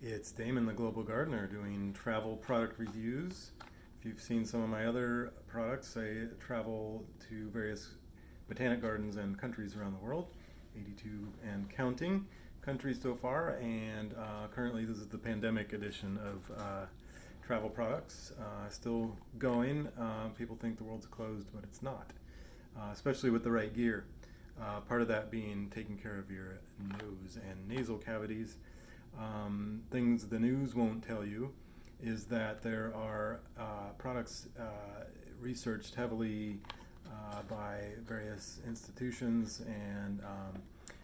It's Damon the Global Gardener doing travel product reviews. If you've seen some of my other products, I travel to various botanic gardens and countries around the world, 82 and counting countries so far, and currently this is the pandemic edition of travel products. Still going. People think the world's closed, but it's not, especially with the right gear. Part of that being taking care of your nose and nasal cavities. Things the news won't tell you is that there are products researched heavily by various institutions and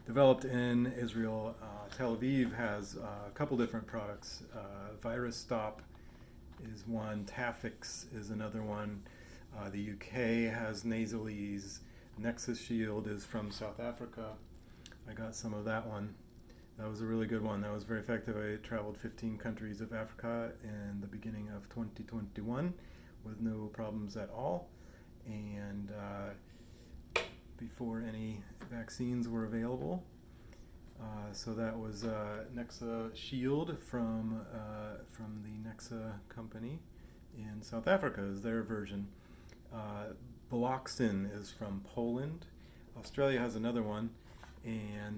developed in Israel. Tel Aviv has a couple different products. Virus Stop is one, Taffix is another one. The UK has Nasalease. Nexa Shield is from South Africa. I got some of that one. That was a really good one. That was very effective. I traveled 15 countries of Africa in the beginning of 2021 with no problems at all. And before any vaccines were available. So that was Nexa Shield from the Nexa company in South Africa is their version. Bloxin is from Poland. Australia has another one,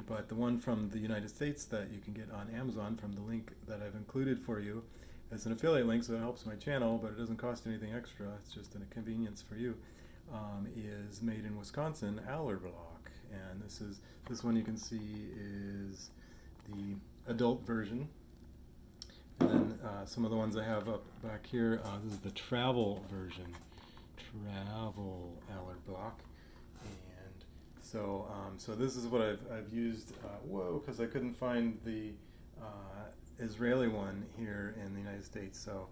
but the one from the United States that you can get on Amazon from the link that I've included for you as an affiliate link, so it helps my channel, but it doesn't cost anything extra. It's just a convenience for you. Is made in Wisconsin, Allerblock, and this one you can see is the adult version. And then some of the ones I have up back here. This is the travel version. Travel Allerblock, and so this is what I've used. Because I couldn't find the Israeli one here in the United States. So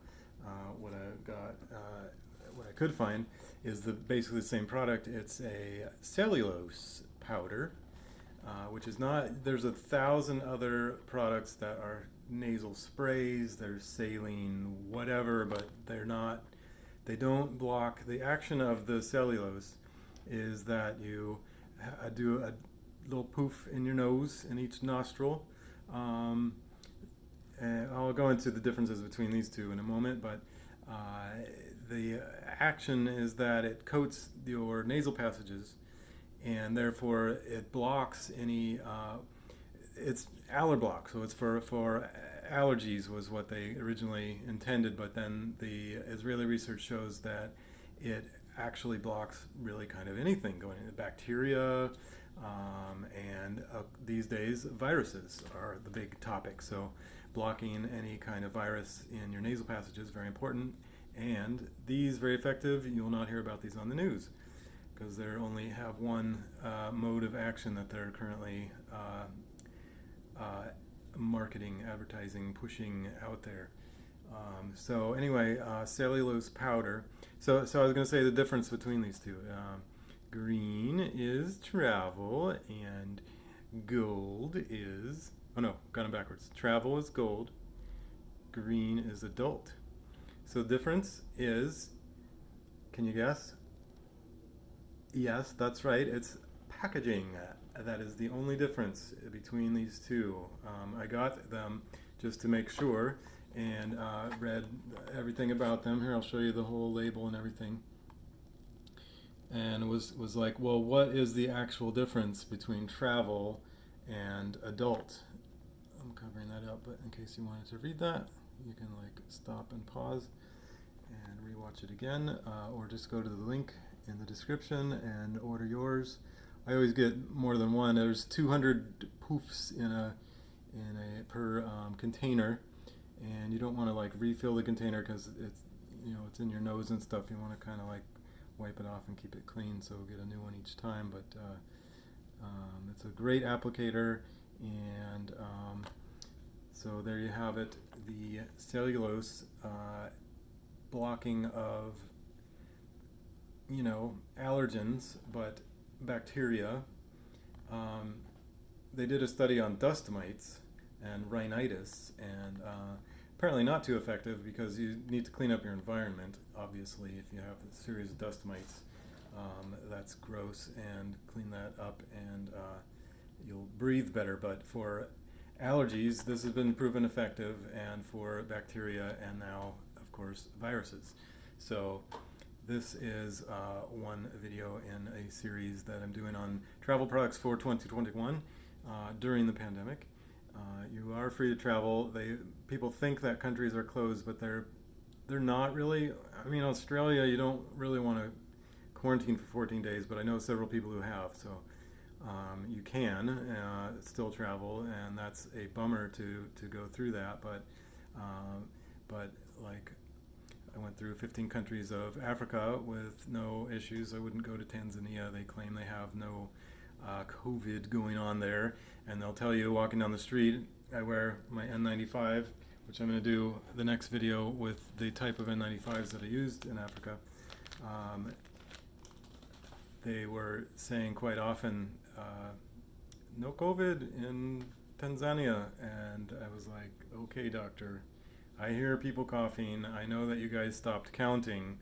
what I could find is basically the same product. It's a cellulose powder, which is not. There's 1,000 other products that are nasal sprays. There's saline, whatever, but they're not. They don't block the action of the cellulose. Is that you do a little poof in your nose in each nostril. And I'll go into the differences between these two in a moment, but the action is that it coats your nasal passages, and therefore it blocks any. It's Allerblock, so it's for allergies was what they originally intended, but then the Israeli research shows that it actually blocks really kind of anything going into bacteria, and these days viruses are the big topic. So blocking any kind of virus in your nasal passage is very important, and these very effective. You'll not hear about these on the news because they only have one mode of action that they're currently marketing, advertising, pushing out there. So anyway, cellulose powder. So I was going to say the difference between these two. Green is travel, and gold is... Oh no, got it backwards. Travel is gold, green is adult. So the difference is, can you guess? Yes, that's right. It's packaging. That is the only difference between these two. I got them just to make sure and read everything about them. Here, I'll show you the whole label and everything. And was like, well, what is the actual difference between travel and adult? I'm covering that up, but in case you wanted to read that, you can like stop and pause and rewatch it again, or just go to the link in the description and order yours. I always get more than one. There's 200 poofs in a per container, and you don't want to like refill the container because it's in your nose and stuff. You want to kind of like wipe it off and keep it clean, so get a new one each time. But it's a great applicator, and so there you have it. The cellulose blocking of allergens, but bacteria. They did a study on dust mites and rhinitis, and apparently not too effective because you need to clean up your environment. Obviously, if you have a series of dust mites, that's gross, and clean that up, and you'll breathe better. But for allergies, this has been proven effective, and for bacteria, and now, of course, viruses. So this is one video in a series that I'm doing on travel products for 2021 during the pandemic. You are free to travel. People think that countries are closed, but they're not really. I mean, Australia, you don't really want to quarantine for 14 days, but I know several people who have, so you can still travel, and that's a bummer to go through that. But like, I went through 15 countries of Africa with no issues. I wouldn't go to Tanzania. They claim they have no COVID going on there, and they'll tell you walking down the street, I wear my N95, which I'm going to do the next video with the type of N95s that I used in Africa. They were saying quite often, no COVID in Tanzania, and I was like, okay, doctor, I hear people coughing. I know that you guys stopped counting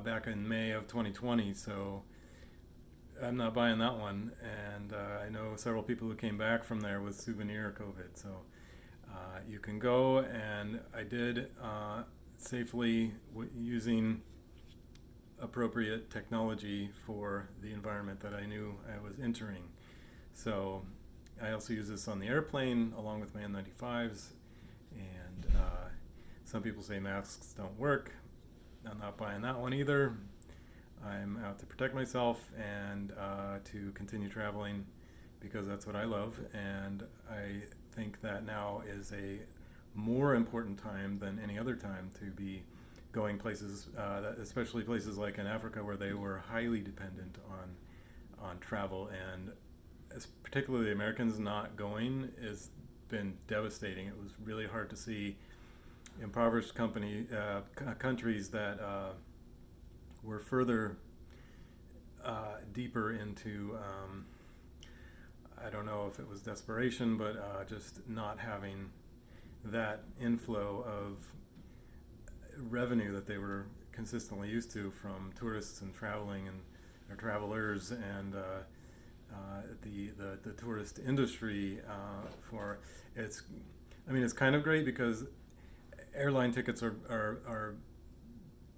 back in May of 2020, so I'm not buying that one. And I know several people who came back from there with souvenir COVID, so you can go, and I did safely using appropriate technology for the environment that I knew I was entering. So I also use this on the airplane along with my N95s, and some people say masks don't work. I'm not buying that one either. I'm out to protect myself and to continue traveling because that's what I love, and I think that now is a more important time than any other time to be going places, especially places like in Africa where they were highly dependent on travel, and particularly the Americans not going has been devastating. It was really hard to see impoverished countries that were further deeper into, I don't know if it was desperation, but just not having that inflow of revenue that they were consistently used to from tourists and traveling and or travelers, and the tourist industry for it's. I mean, it's kind of great because airline tickets are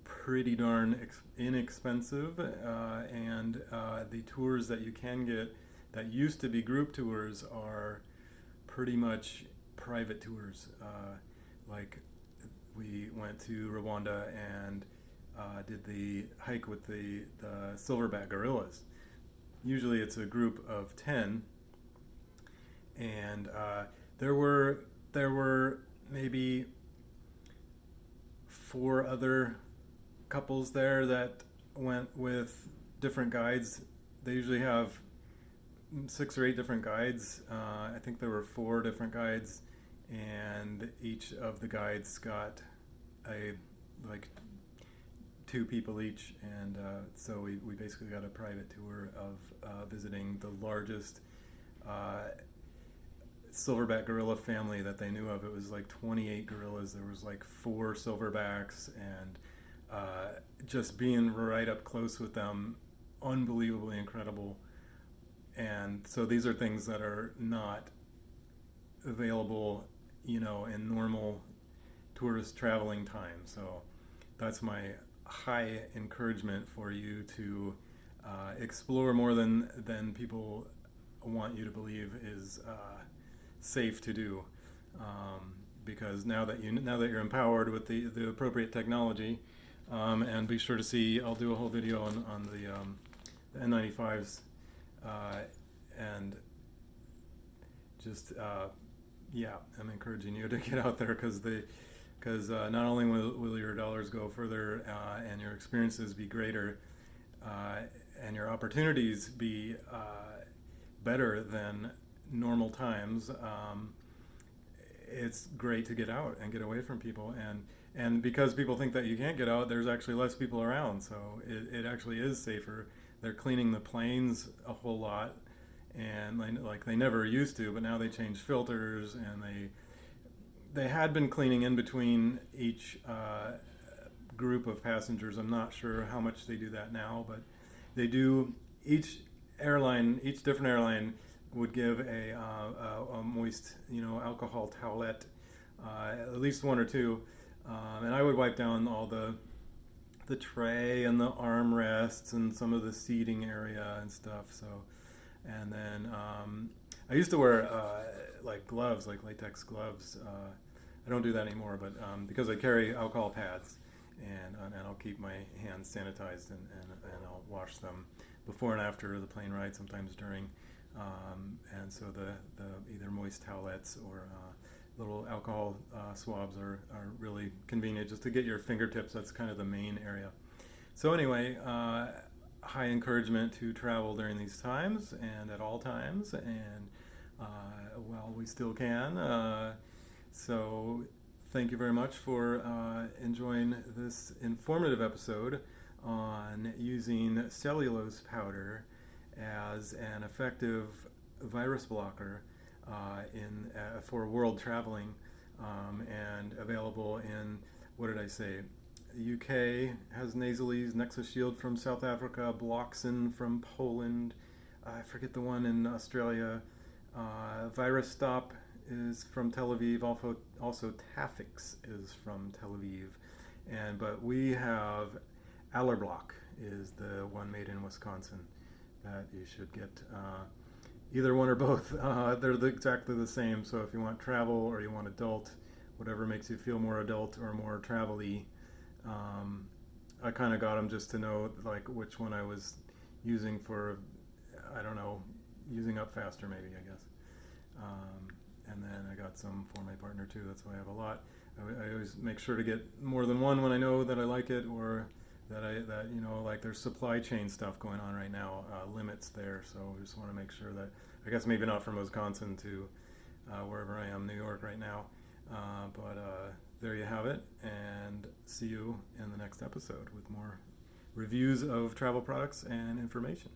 pretty darn inexpensive, and the tours that you can get that used to be group tours are pretty much private tours. Like, we went to Rwanda and did the hike with the silverback gorillas. Usually it's a group of 10, and there were maybe 4 other couples there that went with different guides. They usually have 6 or 8 different guides. I think there were 4 different guides, and each of the guides got like 2 people each, and so we basically got a private tour of visiting the largest silverback gorilla family that they knew of. It was like 28 gorillas. There was like 4 silverbacks, and just being right up close with them, unbelievably incredible. And so these are things that are not available, in normal tourist traveling time. So that's my high encouragement for you to explore more than people want you to believe is safe to do, because now that you're empowered with the appropriate technology, and be sure to see, I'll do a whole video on the N95s, and just I'm encouraging you to get out there, because not only will your dollars go further and your experiences be greater, and your opportunities be better than normal times, it's great to get out and get away from people, and because people think that you can't get out, there's actually less people around, so it actually is safer. They're cleaning the planes a whole lot, and like they never used to, but now they change filters, and they had been cleaning in between each group of passengers. I'm not sure how much they do that now, but they do. Each different airline would give a moist, alcohol towelette, at least one or two, and I would wipe down all the tray and the armrests and some of the seating area and stuff. So, and then I used to wear like gloves, like latex gloves. I don't do that anymore, but because I carry alcohol pads, and I'll keep my hands sanitized, and I'll wash them before and after the plane ride, sometimes during. And so the either moist towelettes or little alcohol swabs are really convenient just to get your fingertips. That's kind of the main area. So anyway, high encouragement to travel during these times and at all times, and while we still can. So thank you very much for enjoying this informative episode on using cellulose powder as an effective virus blocker for world traveling, and available in, what did I say? The UK has Nasalease, Nexa Shield from South Africa, Bloxin from Poland. I forget the one in Australia. Virus Stop is from Tel Aviv. Also Taffix is from Tel Aviv. But we have Allerblock is the one made in Wisconsin that you should get. Either one or both. They're exactly the same. So if you want travel or you want adult, whatever makes you feel more adult or more travel-y, I kind of got them just to know like which one I was using for, I don't know, using up faster maybe, I guess. And then I got some for my partner too. That's why I have a lot. I always make sure to get more than one when I know that I like it, or that like there's supply chain stuff going on right now, limits there. So I just want to make sure that, I guess maybe not from Wisconsin to wherever I am, New York right now. But there you have it, and see you in the next episode with more reviews of travel products and information.